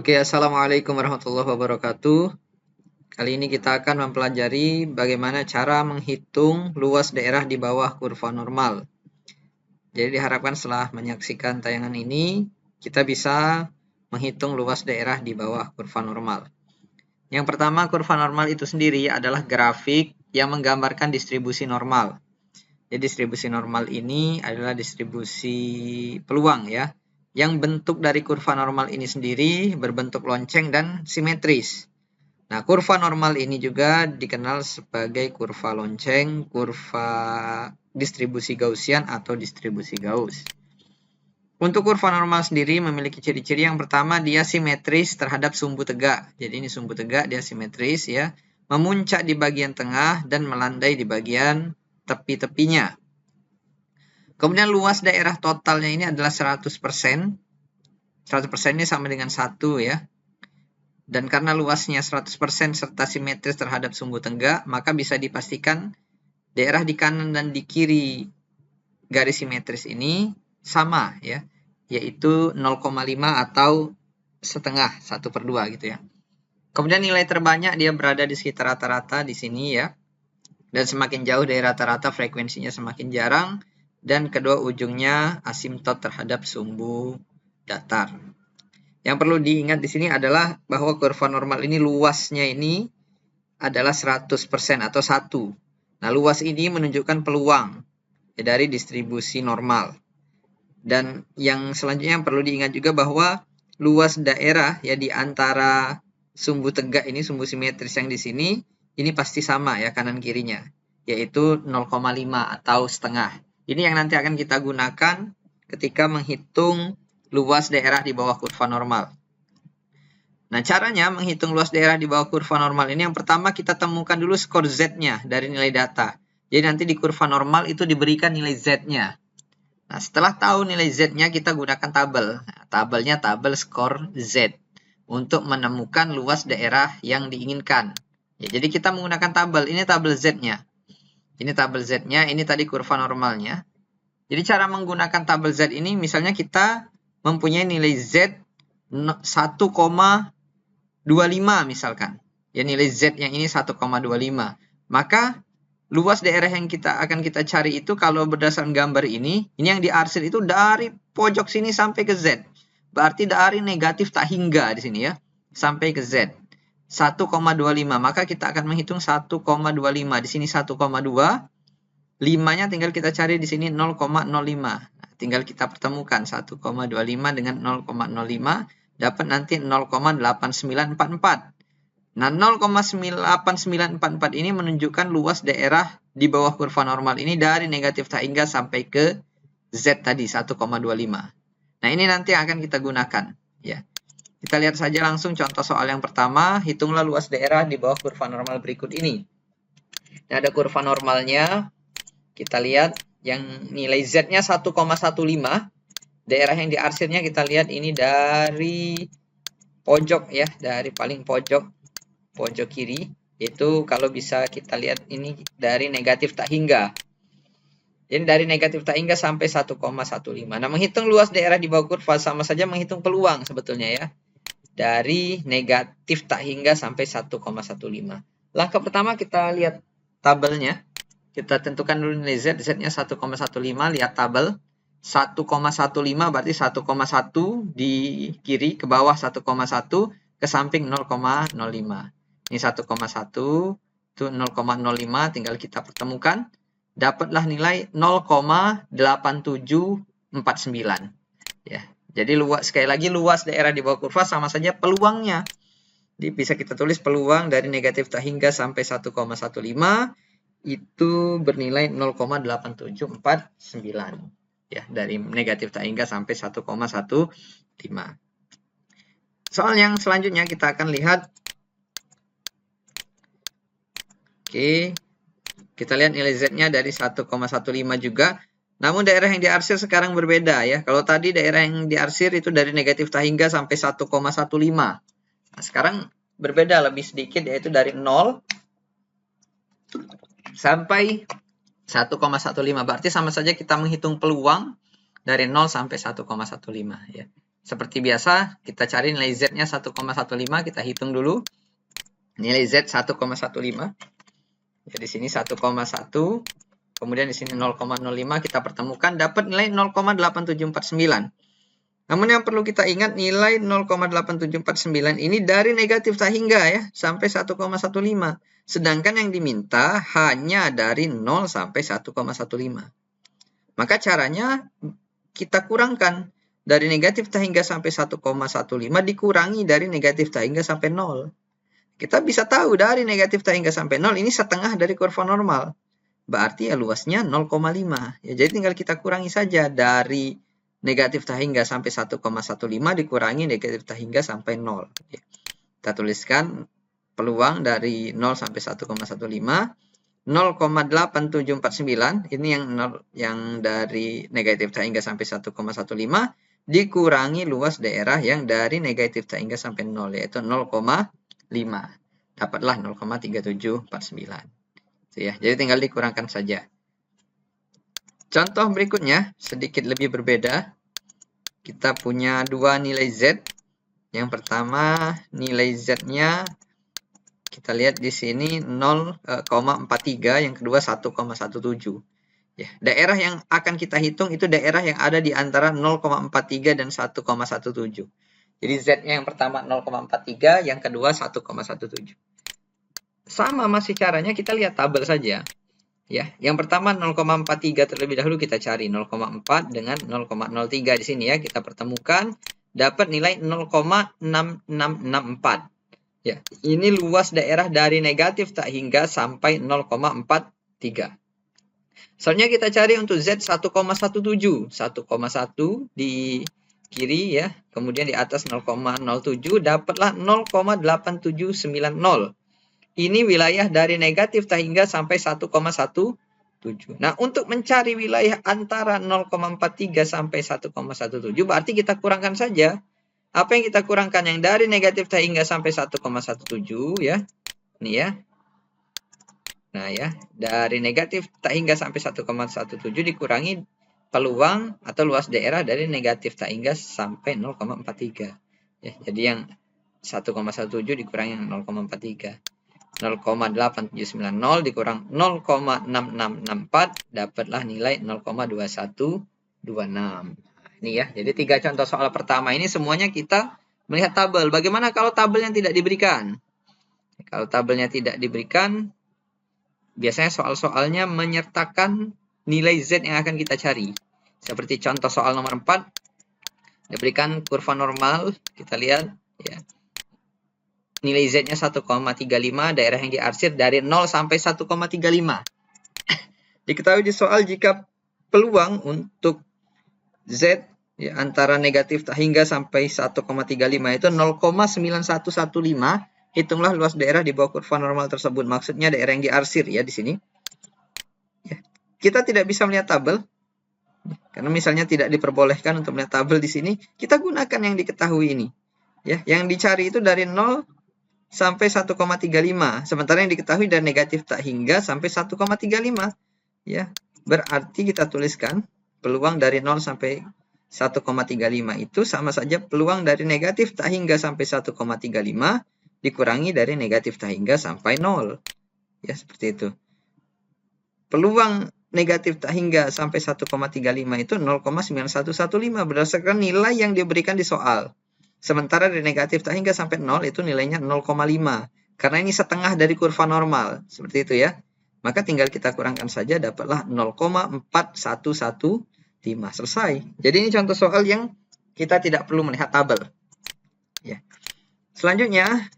Oke, Assalamualaikum warahmatullahi wabarakatuh. Kali ini kita akan mempelajari bagaimana cara menghitung luas daerah di bawah kurva normal. Jadi diharapkan setelah menyaksikan tayangan ini, kita bisa menghitung luas daerah di bawah kurva normal. Yang pertama, kurva normal itu sendiri adalah grafik yang menggambarkan distribusi normal. Jadi distribusi normal ini adalah distribusi peluang ya, yang bentuk dari kurva normal ini sendiri berbentuk lonceng dan simetris. Nah, kurva normal ini juga dikenal sebagai kurva lonceng, kurva distribusi Gaussian atau distribusi Gauss. Untuk kurva normal sendiri memiliki ciri-ciri yang pertama, dia simetris terhadap sumbu tegak. Jadi ini sumbu tegak, dia simetris ya, memuncak di bagian tengah dan melandai di bagian tepi-tepinya. Kemudian luas daerah totalnya ini adalah 100%. 100% ini sama dengan 1 ya. Dan karena luasnya 100% serta simetris terhadap sumbu tegak, maka bisa dipastikan daerah di kanan dan di kiri garis simetris ini sama ya, yaitu 0,5 atau setengah, 1/2 gitu ya. Kemudian nilai terbanyak dia berada di sekitar rata-rata di sini ya. Dan semakin jauh dari rata-rata frekuensinya semakin jarang, dan kedua ujungnya asimtot terhadap sumbu datar. Yang perlu diingat di sini adalah bahwa kurva normal ini luasnya ini adalah 100% atau 1. Nah, luas ini menunjukkan peluang ya, dari distribusi normal. Dan yang selanjutnya yang perlu diingat juga bahwa luas daerah ya di antara sumbu tegak ini, sumbu simetris yang di sini, ini pasti sama ya kanan kirinya, yaitu 0,5 atau setengah. Ini yang nanti akan kita gunakan ketika menghitung luas daerah di bawah kurva normal. Nah, caranya menghitung luas daerah di bawah kurva normal ini, yang pertama kita temukan dulu skor Z-nya dari nilai data. Jadi nanti di kurva normal itu diberikan nilai Z-nya. Nah, setelah tahu nilai Z-nya, kita gunakan tabel. Nah, tabelnya tabel skor Z untuk menemukan luas daerah yang diinginkan. Ya, jadi kita menggunakan tabel. Ini tabel Z-nya. Ini tabel Z-nya, ini tadi kurva normalnya. Jadi cara menggunakan tabel Z ini, misalnya kita mempunyai nilai Z 1,25 misalkan. Ya, nilai Z yang ini 1,25. Maka luas daerah yang akan kita cari itu kalau berdasarkan gambar ini yang diarsir itu dari pojok sini sampai ke Z. Berarti dari negatif tak hingga di sini ya, sampai ke Z. 1,25. Maka kita akan menghitung 1,25. Di sini 1,2. 5-nya tinggal kita cari di sini 0,05. Nah, tinggal kita pertemukan 1,25 dengan 0,05, dapat nanti 0,8944. Nah, 0,8944 ini menunjukkan luas daerah di bawah kurva normal ini dari negatif tak hingga sampai ke Z tadi 1,25. Nah, ini nanti akan kita gunakan ya. Kita lihat saja langsung contoh soal yang pertama. Hitunglah luas daerah di bawah kurva normal berikut ini. Nah, ada kurva normalnya. Kita lihat yang nilai Z-nya 1,15. Daerah yang diarsirnya kita lihat ini dari pojok ya, dari paling pojok kiri. Itu kalau bisa kita lihat ini dari negatif tak hingga. Jadi dari negatif tak hingga sampai 1,15. Nah, menghitung luas daerah di bawah kurva sama saja menghitung peluang sebetulnya ya. Dari negatif tak hingga sampai 1,15. Langkah pertama kita lihat tabelnya. Kita tentukan dulu nilai Z. Z-nya 1,15. Lihat tabel. 1,15 berarti 1,1 di kiri, ke bawah 1,1, ke samping 0,05. Ini 1,1, itu 0,05, tinggal kita pertemukan. Dapatlah nilai 0,8749. Ya. Jadi sekali lagi luas daerah di bawah kurva sama saja peluangnya. Jadi bisa kita tulis peluang dari negatif tak hingga sampai 1,15 itu bernilai 0,8749 ya, dari negatif tak hingga sampai 1,15. Soal yang selanjutnya kita akan lihat. Oke. Kita lihat nilai Z-nya dari 1,15 juga. Namun daerah yang diarsir sekarang berbeda ya. Kalau tadi daerah yang diarsir itu dari negatif tak hingga sampai 1,15. Nah, sekarang berbeda lebih sedikit, yaitu dari 0 sampai 1,15. Berarti sama saja kita menghitung peluang dari 0 sampai 1,15 ya. Seperti biasa, kita cari nilai Z-nya 1,15, kita hitung dulu. Nilai Z 1,15. Ya, di sini 1,1, kemudian di sini 0,05 kita pertemukan, dapat nilai 0,8749. Namun yang perlu kita ingat, nilai 0,8749 ini dari negatif tak hingga ya, sampai 1,15. Sedangkan yang diminta hanya dari 0 sampai 1,15. Maka caranya kita kurangkan. Dari negatif tak hingga sampai 1,15 dikurangi dari negatif tak hingga sampai 0. Kita bisa tahu dari negatif tak hingga sampai 0 ini setengah dari kurva normal. Berarti ya luasnya 0,5. Ya, jadi tinggal kita kurangi saja dari negatif tak hingga sampai 1,15 dikurangi negatif tak hingga sampai 0. Ya. Kita tuliskan peluang dari 0 sampai 1,15. 0,8749 ini yang dari negatif tak hingga sampai 1,15 dikurangi luas daerah yang dari negatif tak hingga sampai 0, yaitu 0,5. Dapatlah 0,3749. Ya, jadi tinggal dikurangkan saja. Contoh berikutnya sedikit lebih berbeda. Kita punya dua nilai Z. Yang pertama nilai Z-nya kita lihat di sini 0,43, yang kedua 1,17. Ya, daerah yang akan kita hitung itu daerah yang ada di antara 0,43 dan 1,17. Jadi Z-nya yang pertama 0,43, yang kedua 1,17. Sama masih caranya, kita lihat tabel saja. Ya, yang pertama 0,43 terlebih dahulu kita cari 0,4 dengan 0,03 di sini ya, kita pertemukan dapat nilai 0,6664. Ya, ini luas daerah dari negatif tak hingga sampai 0,43. Selanjutnya kita cari untuk Z 1,17. 1,1 di kiri ya. Kemudian di atas 0,07 dapatlah 0,8790. Ini wilayah dari negatif tak hingga sampai 1,17. Nah, untuk mencari wilayah antara 0,43 sampai 1,17 berarti kita kurangkan saja. Apa yang kita kurangkan? Yang dari negatif tak hingga sampai 1,17 ya. Ini ya. Nah ya, dari negatif tak hingga sampai 1,17 dikurangi peluang atau luas daerah dari negatif tak hingga sampai 0,43. Ya, jadi yang 1,17 dikurangi 0,43. 0,8790 dikurang 0,6664 dapatlah nilai 0,2126. Ini ya, jadi 3 contoh soal pertama ini semuanya kita melihat tabel. Bagaimana kalau tabelnya tidak diberikan? Kalau tabelnya tidak diberikan, biasanya soal-soalnya menyertakan nilai Z yang akan kita cari. Seperti contoh soal nomor 4, diberikan kurva normal, kita lihat ya. Nilai Z-nya 1,35, daerah yang diarsir dari 0 sampai 1,35. Diketahui di soal jika peluang untuk Z ya, antara negatif tak hingga sampai 1,35 itu 0,9115. Hitunglah luas daerah di bawah kurva normal tersebut. Maksudnya daerah yang diarsir ya di sini. Ya. Kita tidak bisa melihat tabel. Karena misalnya tidak diperbolehkan untuk melihat tabel di sini. Kita gunakan yang diketahui ini. Ya, yang dicari itu dari 0 sampai 1,35. Sementara yang diketahui dari negatif tak hingga sampai 1,35. Ya, berarti kita tuliskan peluang dari 0 sampai 1,35 itu sama saja peluang dari negatif tak hingga sampai 1,35 dikurangi dari negatif tak hingga sampai 0. Ya, seperti itu. Peluang negatif tak hingga sampai 1,35 itu 0,9115 berdasarkan nilai yang diberikan di soal. Sementara dari negatif tak hingga sampai 0 itu nilainya 0,5. Karena ini setengah dari kurva normal. Seperti itu ya. Maka tinggal kita kurangkan saja, dapatlah 0,4115. Selesai. Jadi ini contoh soal yang kita tidak perlu melihat tabel. Ya. Selanjutnya,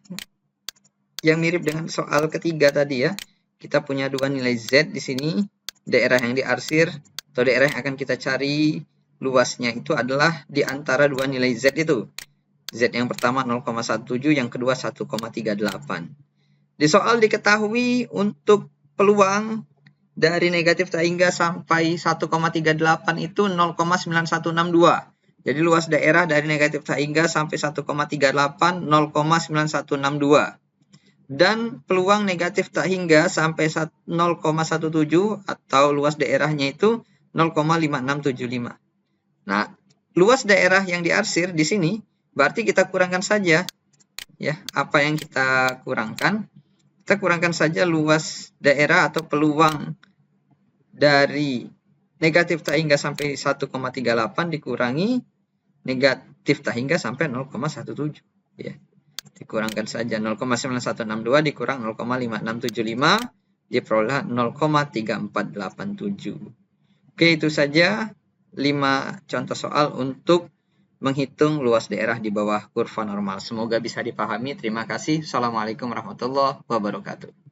yang mirip dengan soal ketiga tadi ya. Kita punya dua nilai Z di sini. Daerah yang diarsir atau daerah yang akan kita cari luasnya itu adalah di antara dua nilai Z itu. Z yang pertama 0,17, yang kedua 1,38. Di soal diketahui untuk peluang dari negatif tak hingga sampai 1,38 itu 0,9162. Jadi luas daerah dari negatif tak hingga sampai 1,38 0,9162. Dan peluang negatif tak hingga sampai 0,17 atau luas daerahnya itu 0,5675. Nah, luas daerah yang diarsir di sini, berarti kita kurangkan saja. Ya, apa yang kita kurangkan? Kita kurangkan saja luas daerah atau peluang dari negatif tak hingga sampai 1,38 dikurangi negatif tak hingga sampai 0,17. Ya. Dikurangkan saja 0,9162 dikurang 0,5675 diperoleh 0,3487. Oke, itu saja 5 contoh soal untuk menghitung luas daerah di bawah kurva normal. Semoga bisa dipahami. Terima kasih. Assalamualaikum warahmatullahi wabarakatuh.